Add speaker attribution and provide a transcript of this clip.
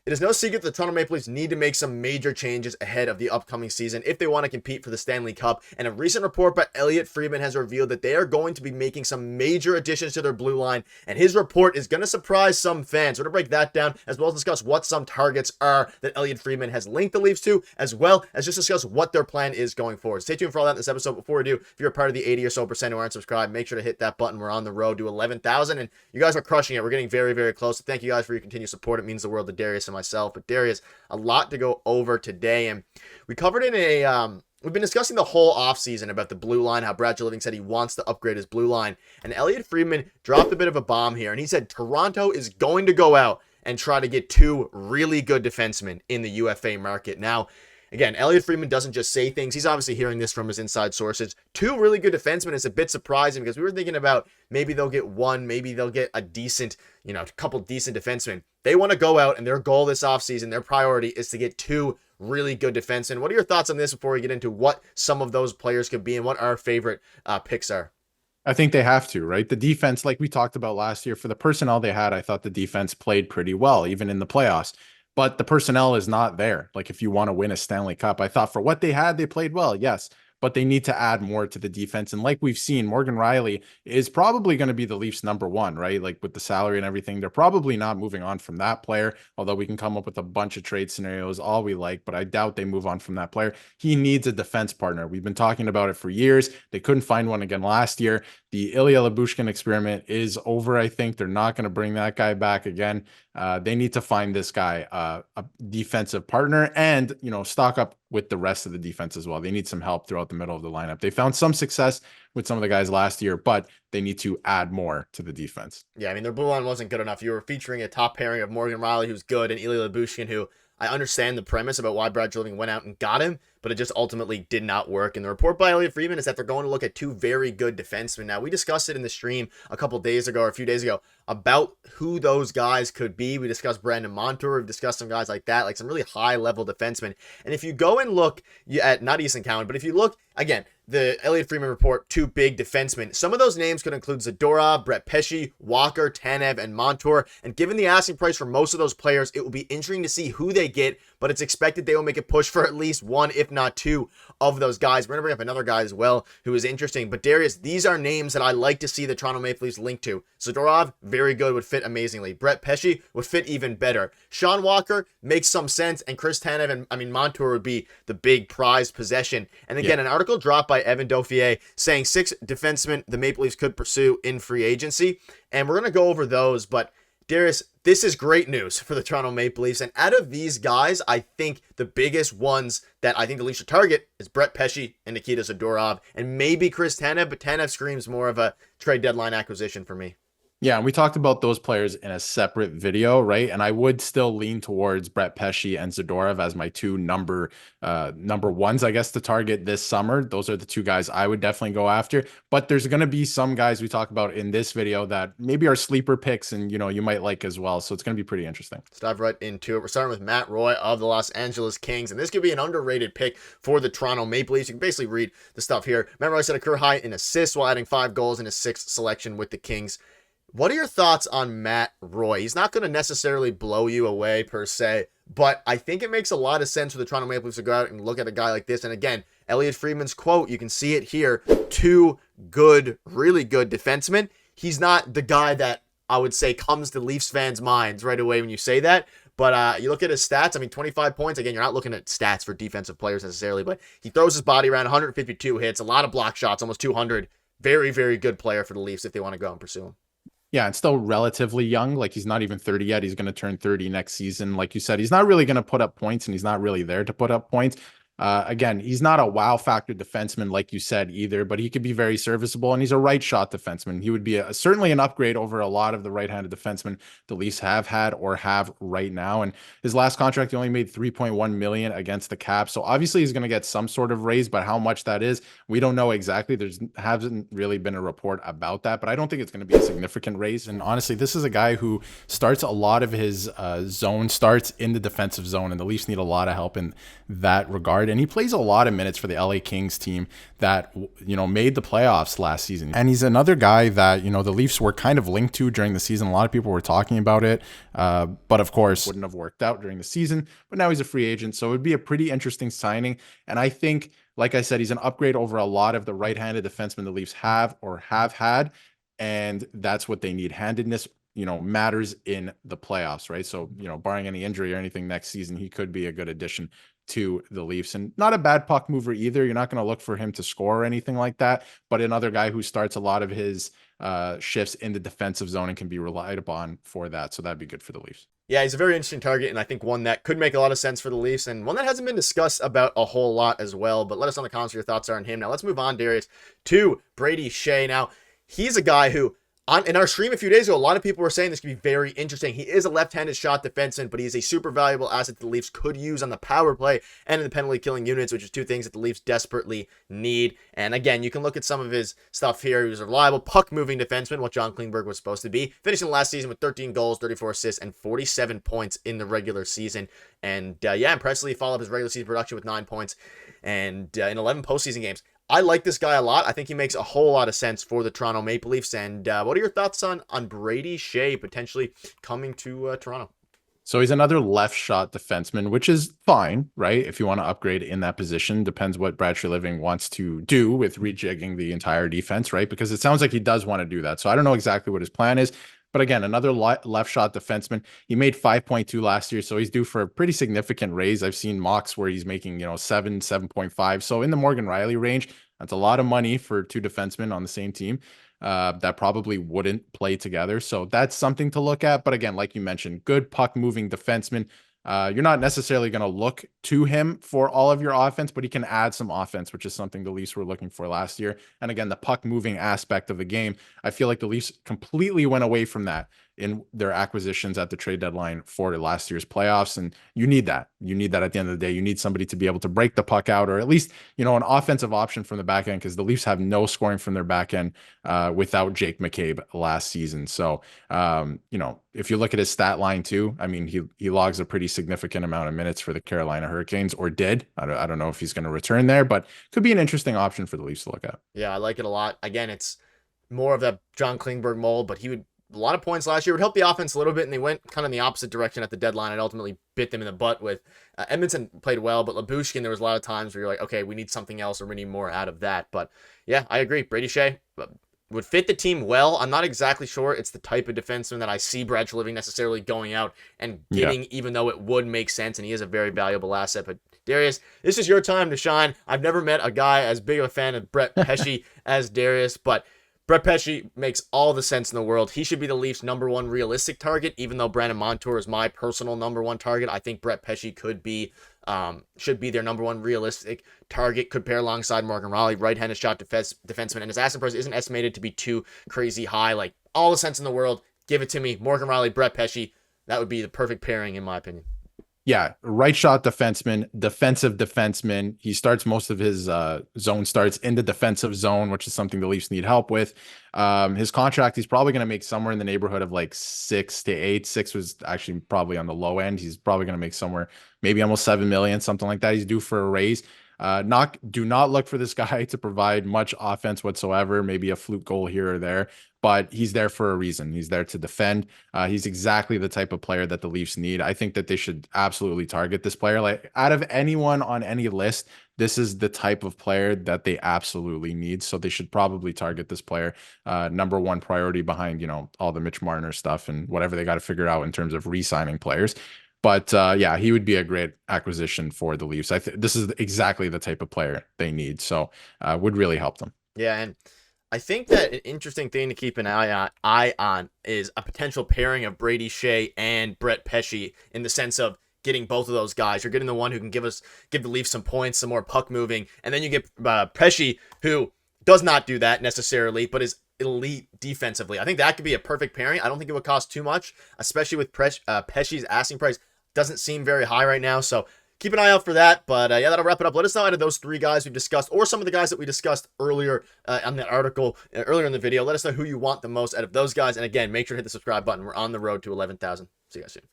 Speaker 1: It is no secret the Toronto Maple Leafs need to make some major changes ahead of the upcoming season if they want to compete for the Stanley Cup. And a recent report by Elliotte Friedman has revealed that they are going to be making some major additions to their blue line. And his report is going to surprise some fans. We're going to break that down, as well as discuss what some targets are that Elliotte Friedman has linked the Leafs to, as well as just discuss what their plan is going forward. Stay tuned for all that in this episode. Before we do, if you're a part of the 80 or so percent who aren't subscribed, make sure to hit that button. We're on the road to 11,000, and you guys are crushing it. We're getting very, very close. So thank you guys for your continued support. It means the world to Darius and myself. But Darius, a lot to go over today, and we covered in we've been discussing the whole offseason about the blue line, how Brad Living said he wants to upgrade his blue line, and Elliotte Friedman dropped a bit of a bomb here, and he said Toronto is going to go out and try to get two really good defensemen in the UFA market. Now, again, Elliotte Friedman doesn't just say things. He's obviously hearing this from his inside sources. Two really good defensemen is a bit surprising because we were thinking about maybe they'll get one, maybe they'll get a decent, a couple decent defensemen. They want to go out, and their goal this offseason, their priority is to get two really good defensemen. What are your thoughts on this before we get into what some of those players could be and what our favorite picks are?
Speaker 2: I think they have to, right? The defense, like we talked about last year, for the personnel they had, I thought the defense played pretty well, even in the playoffs. But the personnel is not there. Like if you want to win a Stanley Cup, I thought for what they had, they played well, yes. But they need to add more to the defense. And like we've seen, Morgan Riley is probably going to be the Leafs #1, right? Like with the salary and everything, they're probably not moving on from that player, although we can come up with a bunch of trade scenarios, all we like, but I doubt they move on from that player. He needs a defense partner. We've been talking about it for years. They couldn't find one again last year. The Ilya Lyubushkin experiment is over, I think. They're not going to bring that guy back again. They need to find this guy a defensive partner and, stock up with the rest of the defense as well. They need some help throughout the middle of the lineup. They found some success with some of the guys last year, but they need to add more to the defense.
Speaker 1: Yeah, I mean, their blue line wasn't good enough. You were featuring a top pairing of Morgan Riley, who's good, and Ilya Lyubushkin, who I understand the premise about why Brad Living went out and got him, but it just ultimately did not work. And the report by Elliotte Friedman is that they're going to look at two very good defensemen. Now, we discussed it in the stream a couple days ago or a few days ago about who those guys could be. We discussed Brandon Montour. We've discussed some guys like that, like some really high-level defensemen. And if you go and look at, not Easton Cowan, but if you look, again, the Elliotte Friedman report, two big defensemen. Some of those names could include Zadorov, Brett Pesce, Walker, Tanev, and Montour. And given the asking price for most of those players, it will be interesting to see who they get, but it's expected they will make a push for at least one, if not two, of those guys. We're going to bring up another guy as well who is interesting. But Darius, these are names that I like to see the Toronto Maple Leafs linked to. Zadorov, very good, would fit amazingly. Brett Pesce would fit even better. Sean Walker makes some sense, and Chris Tanev and Montour would be the big prized possession. And again, an article dropped by Evan Dauphier saying 6 defensemen the Maple Leafs could pursue in free agency. And we're going to go over those, but Darius, this is great news for the Toronto Maple Leafs. And out of these guys, I think the biggest ones that I think the Leafs should target is Brett Pesce and Nikita Zadorov, and maybe Chris Tanev, but Tanev screams more of a trade deadline acquisition for me.
Speaker 2: Yeah, and we talked about those players in a separate video, right? And I would still lean towards Brett Pesce and Zadorov as my two number ones, I guess, to target this summer. Those are the two guys I would definitely go after. But there's going to be some guys we talk about in this video that maybe are sleeper picks and, you might like as well. So it's going to be pretty interesting.
Speaker 1: Let's dive right into it. We're starting with Matt Roy of the Los Angeles Kings, and this could be an underrated pick for the Toronto Maple Leafs. You can basically read the stuff here. Matt Roy set a career high in assists while adding 5 goals in his 6th selection with the Kings. What are your thoughts on Matt Roy? He's not going to necessarily blow you away per se, but I think it makes a lot of sense for the Toronto Maple Leafs to go out and look at a guy like this. And again, Elliotte Friedman's quote, you can see it here, 2 good, really good defensemen. He's not the guy that I would say comes to Leafs fans' minds right away when you say that. But you look at his stats, 25 points. Again, you're not looking at stats for defensive players necessarily, but he throws his body around, 152 hits, a lot of block shots, almost 200. Very, very good player for the Leafs if they want to go out and pursue him.
Speaker 2: Yeah, and still relatively young. Like he's not even 30 yet. He's going to turn 30 next season. Like you said, he's not really going to put up points, and he's not really there to put up points. Again, he's not a wow factor defenseman, like you said, either, but he could be very serviceable, and he's a right shot defenseman. He would be certainly an upgrade over a lot of the right-handed defensemen the Leafs have had or have right now. And his last contract, he only made $3.1 million against the cap. So obviously he's going to get some sort of raise, but how much that is, we don't know exactly. There's hasn't really been a report about that, but I don't think it's going to be a significant raise. And honestly, this is a guy who starts a lot of his zone starts in the defensive zone, and the Leafs need a lot of help in that regard. hard, and he plays a lot of minutes for the LA Kings team that, made the playoffs last season. And he's another guy that, the Leafs were kind of linked to during the season. A lot of people were talking about it, but of course wouldn't have worked out during the season. But now he's a free agent, so it would be a pretty interesting signing. And I think, like I said, he's an upgrade over a lot of the right-handed defensemen the Leafs have or have had, and that's what they need. Handedness matters in the playoffs, right? So, barring any injury or anything next season, he could be a good addition to the Leafs, and not a bad puck mover either. You're not going to look for him to score or anything like that, but another guy who starts a lot of his shifts in the defensive zone and can be relied upon for that. So that'd be good for the Leafs.
Speaker 1: Yeah, he's a very interesting target, and I think one that could make a lot of sense for the Leafs, and one that hasn't been discussed about a whole lot as well. But let us know in the comments what your thoughts are on him. Now let's move on, Darius, to Brady Skjei. Now, he's a guy who, in our stream a few days ago, a lot of people were saying this could be very interesting. He is a left-handed shot defenseman, but he is a super valuable asset that the Leafs could use on the power play and in the penalty-killing units, which is two things that the Leafs desperately need. And again, you can look at some of his stuff here. He was a reliable puck-moving defenseman, what John Klingberg was supposed to be, finishing last season with 13 goals, 34 assists, and 47 points in the regular season. And impressively followed up his regular season production with 9 points and in 11 postseason games. I like this guy a lot. I think he makes a whole lot of sense for the Toronto Maple Leafs. And what are your thoughts on Brady Skjei potentially coming to Toronto?
Speaker 2: So he's another left shot defenseman, which is fine, right? If you want to upgrade in that position, depends what Brad Treliving wants to do with rejigging the entire defense, right? Because it sounds like he does want to do that. So I don't know exactly what his plan is. But again, another left shot defenseman. He made 5.2 last year, so he's due for a pretty significant raise. I've seen mocks where he's making, 7.5. So in the Morgan Riley range, that's a lot of money for two defensemen on the same team that probably wouldn't play together. So that's something to look at. But again, like you mentioned, good puck moving defenseman. You're not necessarily going to look to him for all of your offense, but he can add some offense, which is something the Leafs were looking for last year. And again, the puck moving aspect of the game, I feel like the Leafs completely went away from that in their acquisitions at the trade deadline for last year's playoffs. And you need that. You need that at the end of the day. You need somebody to be able to break the puck out, or at least, an offensive option from the back end, because the Leafs have no scoring from their back end without Jake McCabe last season. So, if you look at his stat line too, I mean, he logs a pretty significant amount of minutes for the Carolina Hurricanes, or did. I don't know if he's going to return there, but could be an interesting option for the Leafs to look at.
Speaker 1: Yeah, I like it a lot. Again, it's more of the John Klingberg mold, but he would, a lot of points last year, would help the offense a little bit, and they went kind of in the opposite direction at the deadline and ultimately bit them in the butt with Edmonton played well, but Lyubushkin, there was a lot of times where you're like, okay, we need something else or we need more out of that. But yeah, I agree. Brady Skjei would fit the team well. I'm not exactly sure it's the type of defenseman that I see Brad Treliving necessarily going out and getting, even though it would make sense, and he is a very valuable asset. But Darius, this is your time to shine. I've never met a guy as big of a fan of Brett Pesce as Darius, but Brett Pesce makes all the sense in the world. He should be the Leafs' number one realistic target, even though Brandon Montour is my personal number one target. I think Brett Pesce should be their number one realistic target. Could pair alongside Morgan Riley, right-handed shot defenseman, and his asset price isn't estimated to be too crazy high. Like, all the sense in the world. Give it to me. Morgan Riley, Brett Pesce. That would be the perfect pairing, in my opinion.
Speaker 2: Yeah, right shot defenseman, defensive defenseman. He starts most of his zone starts in the defensive zone, which is something the Leafs need help with. His contract, he's probably going to make somewhere in the neighborhood of like 6 to 8. 6 was actually probably on the low end. He's probably going to make somewhere, maybe almost 7 million, something like that. He's due for a raise. Do not look for this guy to provide much offense whatsoever, maybe a fluke goal here or there, but he's there for a reason. He's there to defend. He's exactly the type of player that the Leafs need. I think that they should absolutely target this player. Like, out of anyone on any list, this is the type of player that they absolutely need. So they should probably target this player. Number one priority behind, all the Mitch Marner stuff and whatever they got to figure out in terms of re-signing players. But yeah, he would be a great acquisition for the Leafs. This is exactly the type of player they need. So would really help them.
Speaker 1: Yeah, and I think that an interesting thing to keep an eye on is a potential pairing of Brady Skjei and Brett Pesce, in the sense of getting both of those guys. You're getting the one who can give the Leafs some points, some more puck moving, and then you get Pesce, who does not do that necessarily, but is elite defensively. I think that could be a perfect pairing. I don't think it would cost too much, especially with Pesce's asking price doesn't seem very high right now. So keep an eye out for that. But yeah, that'll wrap it up. Let us know out of those three guys we've discussed, or some of the guys that we discussed earlier on the article, earlier in the video. Let us know who you want the most out of those guys. And again, make sure to hit the subscribe button. We're on the road to 11,000. See you guys soon.